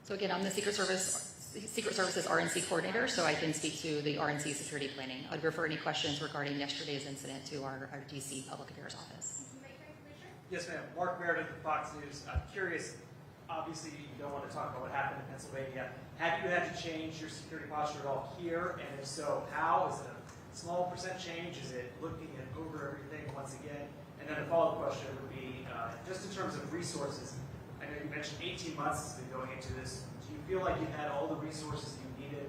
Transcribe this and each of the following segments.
So again, I'm the Secret Service's RNC coordinator, so I can speak to the RNC security planning. I'd refer any questions regarding yesterday's incident to our DC Public Affairs Office. Yes, ma'am. Mark Meredith of Fox News. I'm curious, obviously you don't want to talk about what happened in Pennsylvania. Have you had to change your security posture at all here? And if so, how? Is it a small percent change? Is it looking at over everything once again? And then a follow-up question would be, just in terms of resources, I know you mentioned 18 months has been going into this. Do you feel like you had all the resources you needed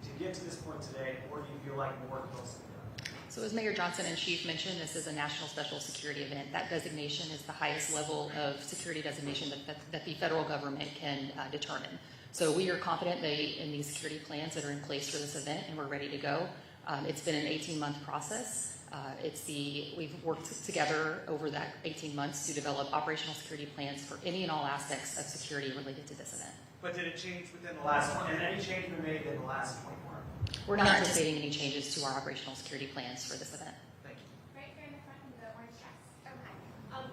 to get to this point today, or do you feel like more close to done? So as Mayor Johnson and Chief mentioned, this is a national special security event. That designation is the highest level of security designation that the federal government can determine. So we are confident in these security plans that are in place for this event, and we're ready to go. It's been an 18-month process. We've worked together over that 18 months to develop operational security plans for any and all aspects of security related to this event. But did it change within the last one? And any change been made in the last 24 hours? We're not anticipating any changes to our operational security plans for this event. Thank you. Right here in the front in the orange dress. Okay.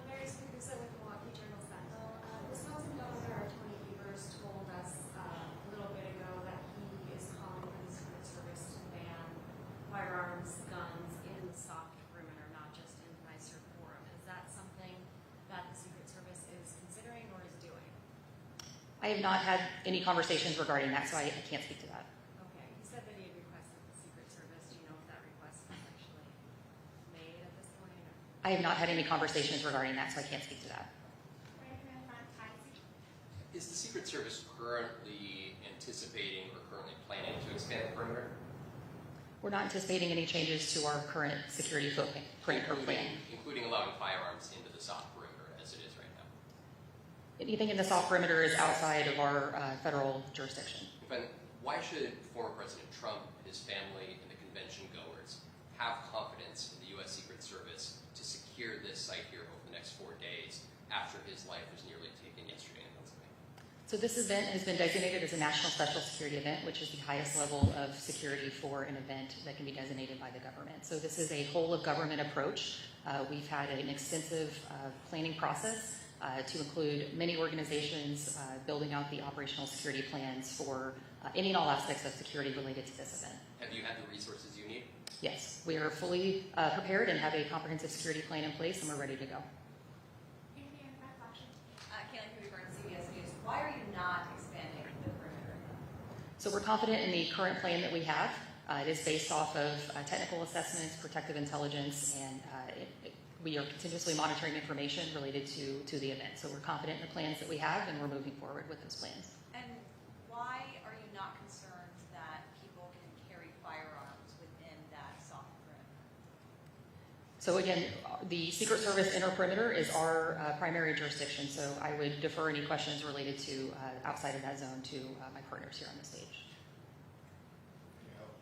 Mary Spindusa with the Milwaukee Journal Sentinel. Wisconsin Governor Tony Evers told us a little bit ago that he is calling for the Secret Service to ban firearms, guns in the soft perimeter, not just in the nicer forum. Is that something that the Secret Service is considering or is doing? I have not had any conversations regarding that, so I can't speak to that. Okay. He said that he had requested the Secret Service. Do you know if that request was actually made at this point? Or? I have not had any conversations regarding that, so I can't speak to that. Right here in front, Is the Secret Service currently anticipating or currently planning to expand the perimeter? We're not anticipating any changes to our current security footprint or plan. Including allowing firearms into the soft perimeter as it is right now. Anything in the soft perimeter is outside of our federal jurisdiction. But why should former President Trump, his family, and the convention goers have confidence in the U.S. Secret Service to secure this site here over the next 4 days after his life was nearly taken yesterday in Pennsylvania? So this event has been designated as a national special security event, which is the highest level of security for an event that can be designated by the government. So this is a whole of government approach. We've had an extensive planning process to include many organizations building out the operational security plans for any and all aspects of security related to this event. Have you had the resources you need? Yes, we are fully prepared and have a comprehensive security plan in place, and we're ready to go. CBS News. Why are you not expanding the perimeter? So we're confident in the current plan that we have. It is based off of technical assessments, protective intelligence, and we are continuously monitoring information related to the event. So we're confident in the plans that we have, and we're moving forward with those plans. And why are you not concerned that people can carry firearms within that soft perimeter? So again, the Secret Service inner perimeter is our primary jurisdiction, so I would defer any questions related to outside of that zone to my partners here on the stage.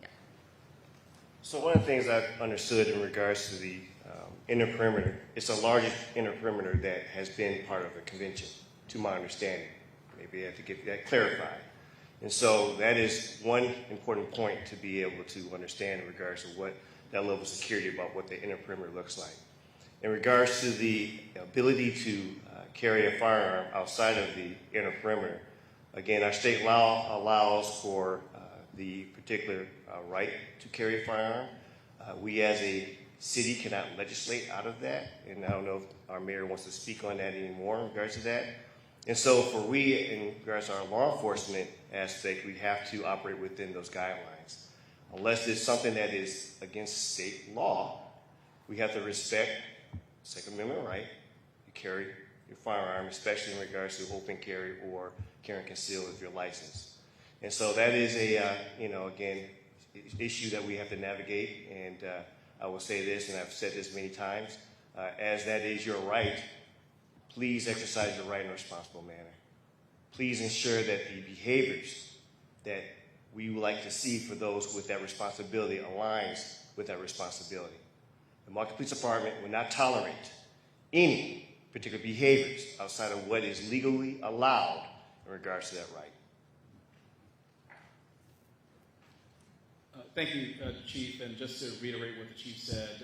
Yeah. So one of the things I've understood in regards to the inner perimeter, it's the largest inner perimeter that has been part of the convention, to my understanding. Maybe I have to get that clarified. And so that is one important point to be able to understand in regards to what that level of security about what the inner perimeter looks like. In regards to the ability to carry a firearm outside of the inner perimeter, again, our state law allows for the particular right to carry a firearm. We as a city cannot legislate out of that, and I don't know if our mayor wants to speak on that anymore in regards to that. And so for we, in regards to our law enforcement aspect, we have to operate within those guidelines. Unless it's something that is against state law, we have to respect Second Amendment right to carry your firearm, especially in regards to open carry or carry and conceal if you're licensed. And so that is a, again, issue that we have to navigate. And I will say this, and I've said this many times, as that is your right, please exercise your right in a responsible manner. Please ensure that the behaviors that we would like to see for those with that responsibility aligns with that responsibility. The Milwaukee Police Department will not tolerate any particular behaviors outside of what is legally allowed in regards to that right. Thank you, Chief. And just to reiterate what the Chief said,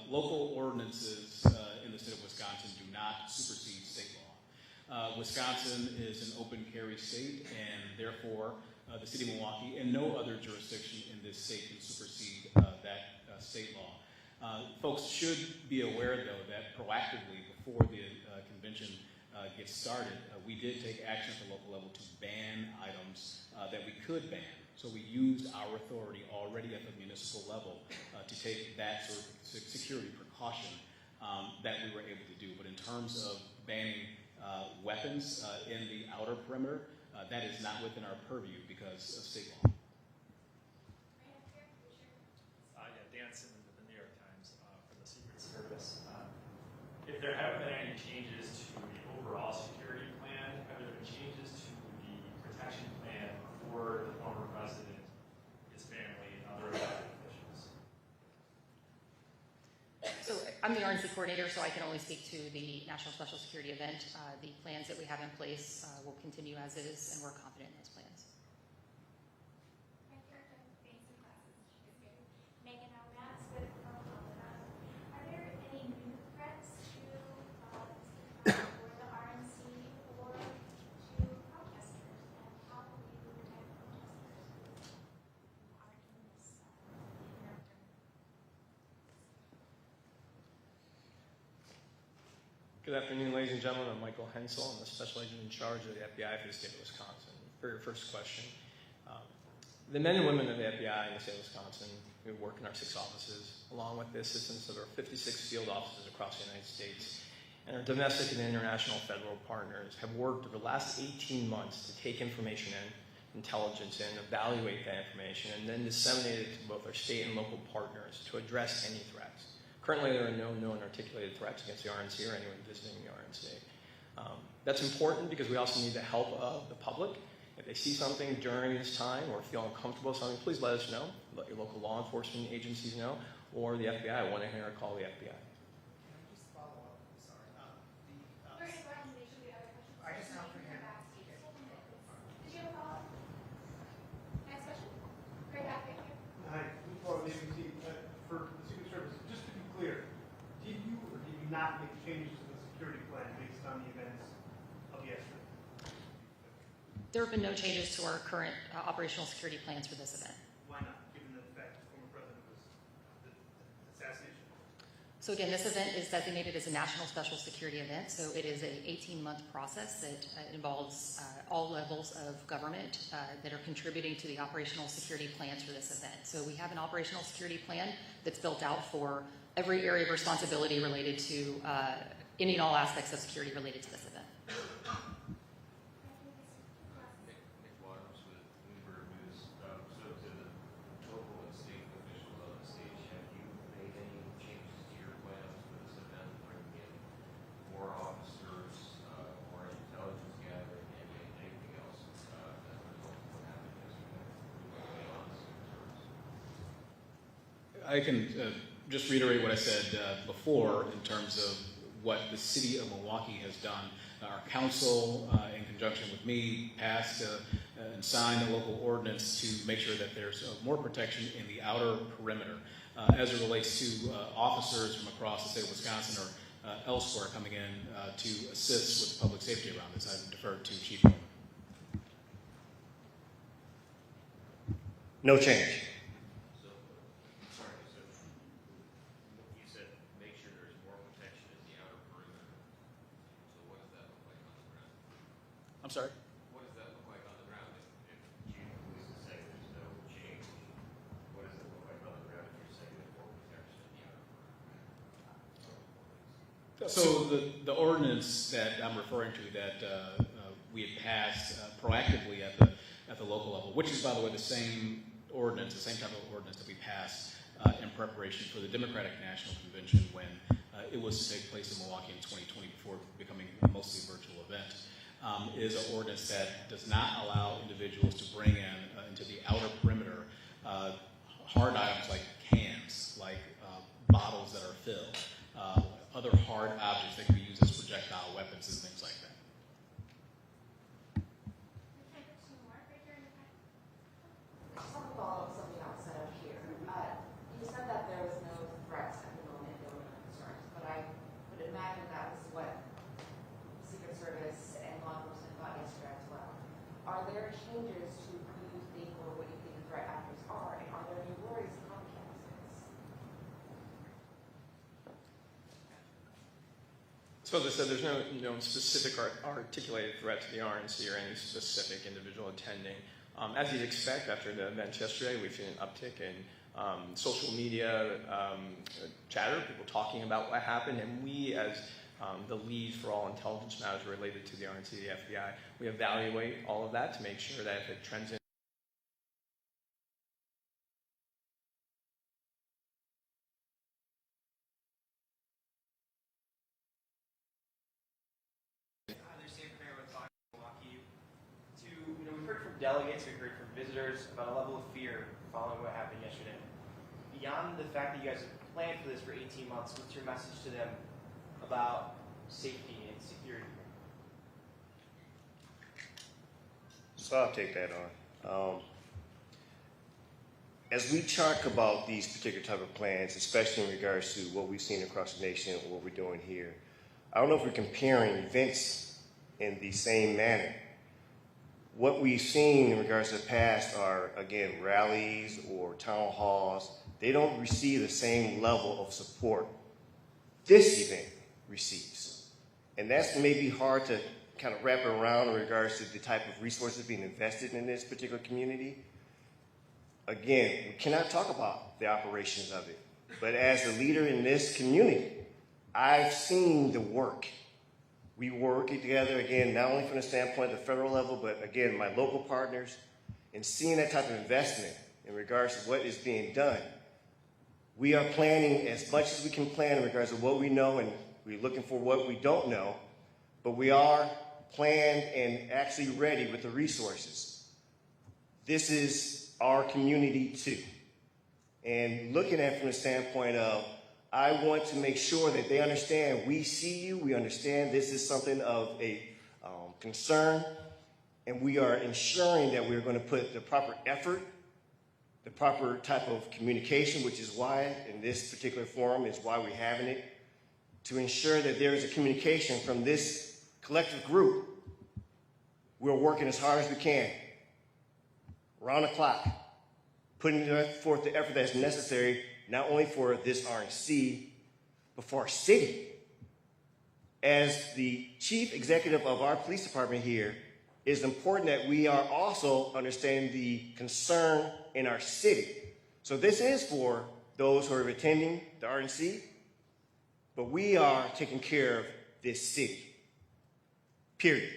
local ordinances in the state of Wisconsin do not supersede state Wisconsin is an open carry state, and therefore the city of Milwaukee and no other jurisdiction in this state can supersede that state law. Folks should be aware, though, that proactively before the convention gets started, we did take action at the local level to ban items that we could ban. So we used our authority already at the municipal level to take that sort of security precaution that we were able to do. But in terms of banning weapons in the outer perimeter, that is not within our purview because of state law. Dan Simmons of the New York Times for the Secret Service. If there haven't been any changes to the overall security plan, have there been changes to the protection plan for the former president, his family, and other elected officials? So I'm the RNC coordinator, so I can only speak to the National Special Security event. The plans that we have in place will continue as is, and we're confident in those plans. Megan Almas with are there any new threats to or the RNC or to protesters, and how will you protect protesters who are in this character? Good afternoon, ladies and gentlemen. I'm Michael Hensel. I'm the special agent in charge of the FBI for the state of Wisconsin. For your first question, the men and women of the FBI in the state of Wisconsin who work in our 6 offices, along with the assistance of our 56 field offices across the United States, and our domestic and international federal partners, have worked over the last 18 months to take information in, intelligence in, evaluate that information, and then disseminate it to both our state and local partners to address any threats. Currently, there are no known articulated threats against the RNC or anyone visiting the RNC. That's important because we also need the help of the public. If they see something during this time or feel uncomfortable with something, please let us know. Let your local law enforcement agencies know, or the FBI. 1-800 call the FBI. Can I just follow up? I'm sorry. Very good recommendation. Do you have other questions? I just have three hands. Did you have a follow-up? Next question? Great, thank you. Hi, Paul, ABC. For the Secret Service, just to be clear, did you or did you not make changes to the security plan based on the events of yesterday? There have been no changes to our current operational security plans for this event. Why not, given the fact the former president was the assassination? So again, this event is designated as a national special security event, so it is an 18-month process that involves all levels of government that are contributing to the operational security plans for this event. So we have an operational security plan that's built out for every area of responsibility related to any and all aspects of security related to this event. Nick Waters with Bloomberg News. So to the local and state officials on the stage, have you made any changes to your plans for this event, bringing in more officers, more intelligence gathering, and anything else as a result of what happened yesterday? I can just reiterate what I said before in terms of what the city of Milwaukee has done. Our council, in conjunction with me, passed and signed a local ordinance to make sure that there's more protection in the outer perimeter as it relates to officers from across the state of Wisconsin or elsewhere coming in to assist with public safety around this. I defer to Chief Bowman. No change. So, sorry, so you said make sure there's more protection in the outer perimeter. So what does that look like on the ground? I'm sorry? What does that look like on the ground? If chief of police is saying there's no change, what does it look like on the ground if you're saying there's more protection in the outer perimeter? So the ordinance that I'm referring to that we had passed proactively at the local level, which is, by the way, the same ordinance, the same type of ordinance that we passed in preparation for the Democratic National Convention when it was to take place in Milwaukee in 2020 before becoming a mostly virtual event, is an ordinance that does not allow individuals to bring in into the outer perimeter hard items like cans, like bottles that are filled, other hard objects that can be used as projectile weapons and things like that. I just want to follow up something else set up here. You said that there was no threats at the moment, there were no concerns, but I would imagine that was what the Secret Service are there changes to who you think or what you think the threat actors are, and are there any worries on campuses? So as I said, there's no specific articulated threat to the RNC or any specific individual attending. As you'd expect, after the event yesterday, we've seen an uptick in social media chatter, people talking about what happened, and we, as the lead for all intelligence matters related to the RNC, the FBI, we evaluate all of that to make sure that if it trends in We've heard from delegates, we've heard from visitors about a level of fear following what happened yesterday. Beyond the fact that you guys have planned for this for 18 months, what's your message to them about safety and security? So I'll take that on. As we talk about these particular type of plans, especially in regards to what we've seen across the nation and what we're doing here, I don't know if we're comparing events in the same manner. What we've seen in regards to the past are, again, rallies or town halls. They don't receive the same level of support this event receives. And that's maybe hard to kind of wrap around in regards to the type of resources being invested in this particular community. Again, we cannot talk about the operations of it. But as a leader in this community, I've seen the work. We work together, again, not only from the standpoint of the federal level, but again, my local partners, and seeing that type of investment in regards to what is being done. We are planning as much as we can plan in regards to what we know, and we're looking for what we don't know, but we are planned and actually ready with the resources. This is our community too. And looking at it from the standpoint of, I want to make sure that they understand we see you, we understand this is something of a concern, and we are ensuring that we're going to put the proper effort, the proper type of communication, which is why in this particular forum is why we're having it, to ensure that there is a communication from this collective group. We're working as hard as we can, around the clock, putting forth the effort that's necessary, not only for this RNC, but for our city. As the chief executive of our police department here, it's important that we are also understanding the concern in our city. So this is for those who are attending the RNC, but we are taking care of this city, period.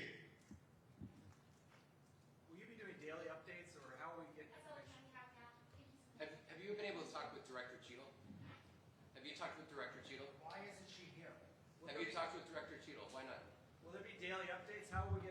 Will you be doing daily updates, or how will we get information? Have you been able to talk with Director Cheadle? Have you talked with Director Cheadle? Why isn't she here? Have you talked with Director Cheadle? Why not? Will there be daily updates? How will we